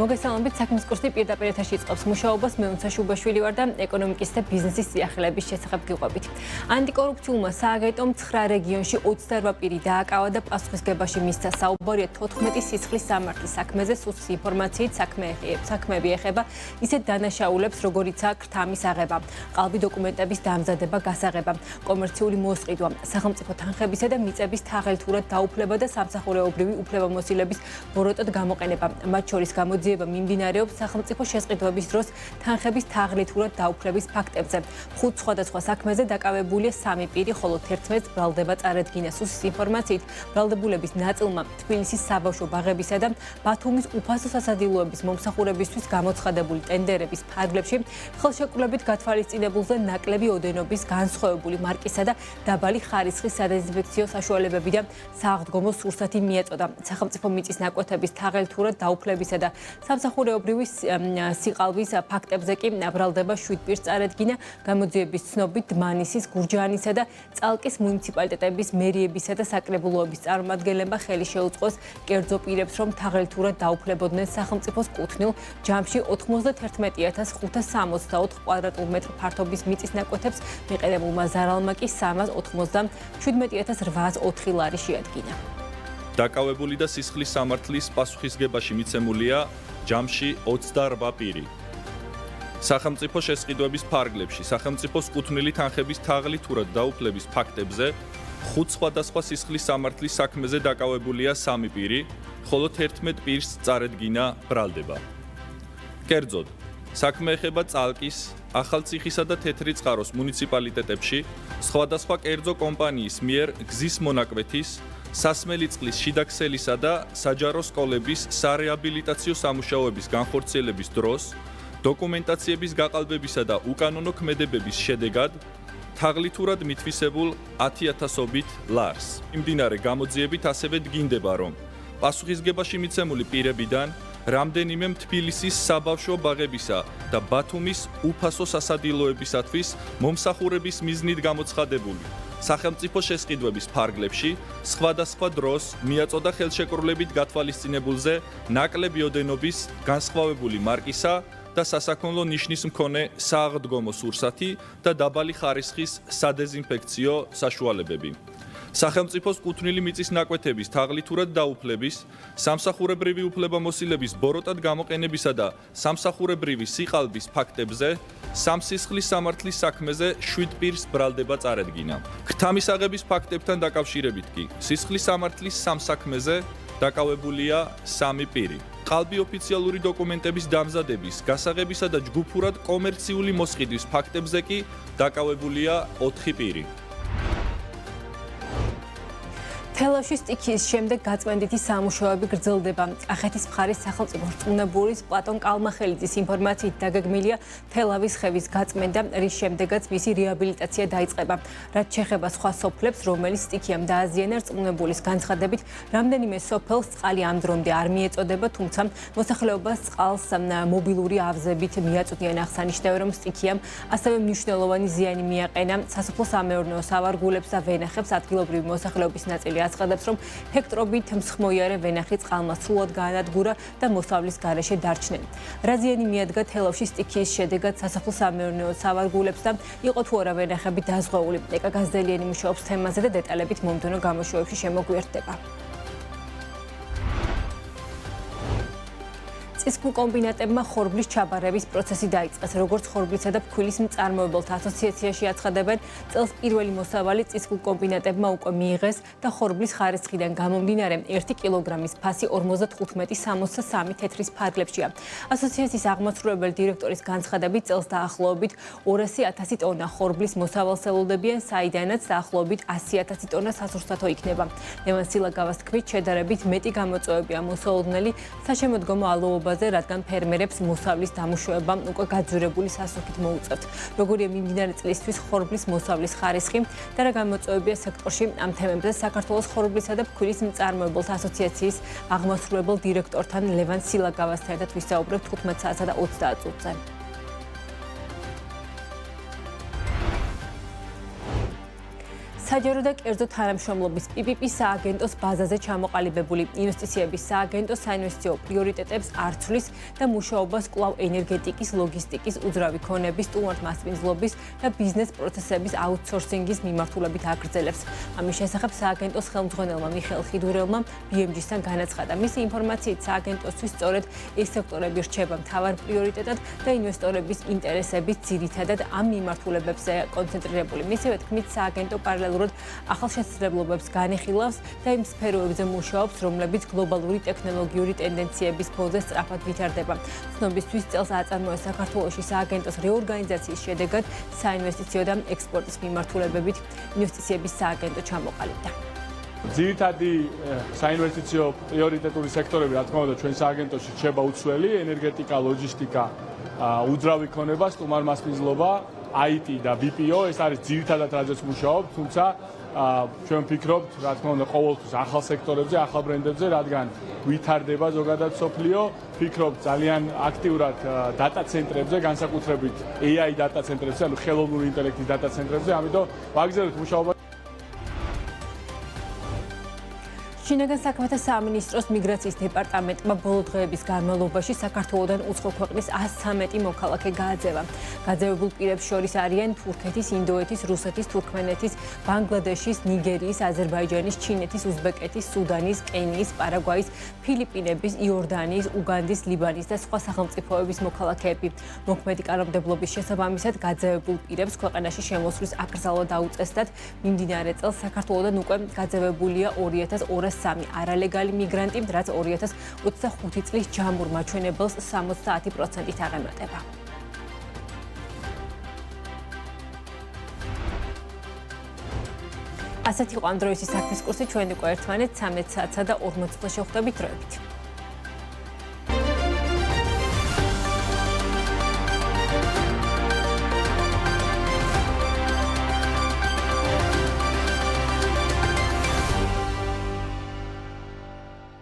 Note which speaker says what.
Speaker 1: მოგესალმებით, საქმის კურსი პირდაპირ ეთერში იწყებს მუშაობას. მე უნცა შუბაშვილი ვარ და ეკონომიკის და ბიზნესის სიახლეების შესახებ გიყვებით. ანტიკორუფციულმა სააგენტომ 9 რეგიონში 28 პირი დააკავა და პასუხისგებაში მისცა. საუბარია 14 სისხლის სამართლის საქმეზე, სუსტი ინფორმაციით საქმეები ეხება ისეთ დანაშაულებს, როგორიცაა ქრთამის აღება, ყალბი დოკუმენტების დამზადება, გასაღება, კომერციული მოსყიდვა, სახელმწიფო თანხებისა და მიწების თაღელთურად დაუფლება და სამსახურეობრივი უფლებამოსილების ბოროტად გამოყენება. მათ შორის გამოძიება მიმდინარეობს სახელმწიფო შესყიდვების დროს თანხების თაღლითურად დაუფლების ფაქტებზე. 5 სხვადასხვა საქმეზე დაკავებულია 3 პირი, ხოლო 11-ს ბრალდება წარადგინა. სუსის ინფორმაციით, ბრალდებულების ნაწილმა თბილისის საბავშვო ბაღებისა და ბათუმის უფასო სასადილოების მომსახურებისთვის გამოცხადებული ტენდერების ფარგლებში ხელშეკრულებით გათვალისწინებულზე ნაკლები ოდენობის, განსხვავებული მარკისა და დაბალი ხარისხის სადეზინფექციო საშუალებები და სააღდგომო სურსათი მიეწოდა. სახელმწიფო მიწის ნაკვეთების თაღელთურად დაუფლებისა და სამსახურეობრივი სიყალბის ფაქტებზე კი ბრალდება 7 პირს წარადგინა. გამოძიების ცნობით დმანისის, გურჯაანისა და წალკის მუნიციპალიტეტების მერიებისა და საკრებულოების წარმომადგენლებმა ხელი შეუწყოს კერძო პირებს, რომ თაღელთურად დაუფლებოდნენ სახელმწიფოს კუთვნილ ჯამში 91,564 კვადრატულმეტრ ფართობის მიწის ნაკვეთებს, მიყენებულმა ზარალმა კი 317,804 ლარი შეადგინა.
Speaker 2: დაკავებული და სისხლის სამართლის პასუხისგებაში მიცემულია ჯამში 28 პირი. სახელმწიფო შესყიდვების ფარგლებში სახელმწიფოს კუთვნილი თანხების თაღლითურად დაუფლების ფაქტებზე 5 სხვადასხვა სისხლის სამართლის საქმეზე დაკავებულია 3 პირი, ხოლო 11 პირს წარადგინა ბრალდება. კერძოდ, საქმე ეხება წალკის, ახალციხისა და თეთრიწყაროს მუნიციპალიტეტებში სხვადასხვა კერძო კომპანიის მიერ გზის მონაკვეთის, სასმელი წყლის შიდაქსელისა და საჯარო სკოლების სარეაბილიტაციო სამუშაოების განხორციელების დროს დოკუმენტაციების გაყალბებისა და უკანონო ქმედებების შედეგად თაღლითურად მითვისებულ 10,000-ობით ლარს. მიმდინარე გამოძიებით ასევე დგინდება, რომ პასუხისგებაში მიცემული პირებიდან რამდენიმე თბილისის საბავშვო ბაღებისა და ბათუმის უფასო სასადილოებისათვის მომსახურების მიზნით გამოცხადებული სახელმწიფო შესყიდვების ფარგლებში სხვადასხვა დროს მიაწოდა ხელშეკრულებით გათვალისწინებულზე ნაკლები ოდენობის, განსხვავებული მარკისა და სასაქონლო ნიშნის მქონე სააღდგომო სურსათი და დაბალი ხარისხის სადეზინფექციო საშუალებები. სახელმწიფოს კუთვნილი მიწის ნაკვეთების თაღლითურად დაუფლების, სამსახურებრივი უფლებამოსილების ბოროტად გამოყენებისა და სამსახურებრივი სიყალბის ფაქტებზე სამსისხლის სამართლის საქმეზე 7 პირს ბრალდება წარადგინა. ქრთამის აღების ფაქტებთან დაკავშირებით კი სისხლის სამართლის სამსაქმეზე დაკავებულია 3 პირი. ყალბი ოფიციალური დოკუმენტების დამზადების, გასაღებისა და ჯგუფურად კომერციული მოსყიდვის ფაქტებზე კი დაკავებულია 4 პირი.
Speaker 1: თელავში სტიქიის შემდეგ გაწმენდითი სამუშაოები გრძელდება. კახეთის მხარის სახელმწიფო რწმუნებულის პლატონ კალმახელიძის ინფორმაციით დაგეგმილია თელავის ხევის გაწმენდა, რის შემდეგაც მისი რეაბილიტაცია დაიწყება. რაც შეეხება სხვა სოფლებს, რომელიც სტიქიამ დააზიანა, რწმუნებულის განცხადებით, რამდენიმე სოფელს წყალი ამ დრომდე არ მიეწოდება, თუმცა მოსახლეობას წყალს მობილური ავზებით მიაწვდიან. აღსანიშნავია, რომ სტიქიამ ასევე მნიშვნელოვანი ზიანი მიაყენა სასოფლო-სამეურნეო სავარგულებს და ვენახებს. ადგილობრივი მოსახლეობის ნაწილი აცხადებს, რომ ჰექტრობით მსხმოიარე ვენახი წყალმა სრულად გაანადგურა და მოსავლის გარეშე დარჩნენ. რა ზიანი მიადგა თელავში სტიქიის შედეგად სასოფლო-სამეურნეო სავარგულებს და იყო თუ არა ვენახები დაზღვეული. ეკა გაზდელიანი მუშაობს თემაზე და დეტალებით მომდევნო გამოშვებებში შემოგვიერთდება. წისქვილ კომბინატებმა ხორბლის ჩაბარების პროცესი დაიწყეს. როგორც ხორბლისა და ფქვილის მწარმოებელთა ასოციაციაში აცხადებენ, წელს პირველი მოსავალი წისქვილ კომბინატებმა უკვე მიიღეს და ხორბლის ხარისხიდან გამომდინარე 1 კილოგრამის ფასი 55,63 თეთრის ფარგლებშია. ასოციაციის აღმასრულებელი დირექტორის განცხადებით, წელს დაახლოებით 200,000 ტონა ხორბლის მოსავალს ელოდებიან, საიდანაც დაახლოებით 100,000 ტონა სასურსათო იქნება. ლევან სილაგავას თქმით, შედარებით მეტი გამოწვევებია მოსალოდნელი საშემოდგომო ალოობა, რადგან ფერმერებს მოსავლის დამუშავება უკვე გაძვირებული სასუქით მოუწევთ. როგორია მიმდინარე წლისთვის ხორბლის მოსავლის ხარისხი და რა გამოწვევებია სექტორში, ამ თემებზე საქართველოს ხორბლისა და ფქვილის მწარმოებელთა ასოციაციის აღმასრულებელ დირექტორთან ლევან სილაგავასთან ერთად ვისაუბრებთ 15 საათსა და 30 წუთზე. საჯარო და კერძო თანამშრომლობის PPP სააგენტოს ბაზაზე ჩამოყალიბებული ინვესტიციების სააგენტო საინვესტიციო პრიორიტეტებს არ ცვლის და მუშაობას კვლავ ენერგეტიკის, ლოგისტიკის, უძრავი ქონების, სტუმართმასპინძლობის და ბიზნეს პროცესების აუთსორსინგის მიმართულებით აგრძელებს. ამის შესახებ სააგენტოს ხელმძღვანელმა მიხეილ ხიდურელმა BMG-სთან განაცხადა. მისი ინფორმაციით სააგენტოსთვის სწორედ ეს სექტორები რჩება მთავარ პრიორიტეტად და ინვესტორების ინტერესებით ძირითადად ამ მიმართულებებზე კონცენტრირებული. მისივე თქმით, სააგენტო პარალელურად ახალშესაძლებლობებს განეხილავს და იმ სფეროებზე მუშაობს, რომლებიც გლობალური ტექნოლოგიური ტენდენციების ფონზე სწრაფად ვითარდება. ცნობისთვის წელს აწარმოეს საქართველოში სააგენტოს რეორგანიზაციის შედეგად საინვესტიციო და ექსპორტის მიმართულებებით ინვესტიციების სააგენტო ჩამოყალიბდა.
Speaker 3: ძირითადი საინვესტიციო პრიორიტეტული სექტორები, რა თქმა უნდა, ჩვენ სააგენტოში რჩება უცვლელი: ენერგეტიკა, ლოჯისტიკა, უძრავი ქონება, სტუმართმასპინძლობა, IT და BPO. ეს არის ძირითადად რაზეც მუშაობთ, თუმცა ჩვენ ვფიქრობთ, რა თქმა უნდა, ყოველთვის ახალ სექტორებზე, ახალ ბრენდებზე, რადგან ვითარდება ზოგადად სოფლიო, ვფიქრობთ ძალიან აქტიურად დატა ცენტრებზე, განსაკუთრებით AI დატა ცენტრებზე, ანუ ხელოვნური ინტელექტის დატა ცენტრებზე, ამიტომ ვაგრძელებთ მუშაობა.
Speaker 1: შინაგან საქმეთა სამინისტროს მიგრაციის დეპარტამენტმა ბოლო დღეების განმავლობაში საქართველოდან უცხო ქვეყნის 113 მოქალაქე გააძევა. გაძევებულ პირებს შორის არიან თურქეთის, ინდოეთის, რუსეთის, თურქმენეთის, ბანგლადეშის, ნიგერიის, აზერბაიჯანის, ჩინეთის, უზბეკეთის, სუდანის, კენიის, პარაგვაის, ფილიპინების, იორდანიის, უგანდის, ლიბანის და სხვა სახელმწიფოების მოქალაქეები. მოქმედი კანონმდებლობის შესაბამისად გაძევებულ პირებს ქვეყანაში შემოსვლის აკრძალვა დაუწესდათ. მიმდინარე წელს საქართველოდან უკვე გაძევებულია 2203 არალეგალი მიგრანტი, რაც 2025 წლის ჯამურ მაჩვენებელს 70%-ით აღემატება. ასეთი იყო ამ დროის საქმის კურსი, ჩვენ უკვე ერთმანეთს 13 საათსა და 40 წუთში ხვდებით დროებით.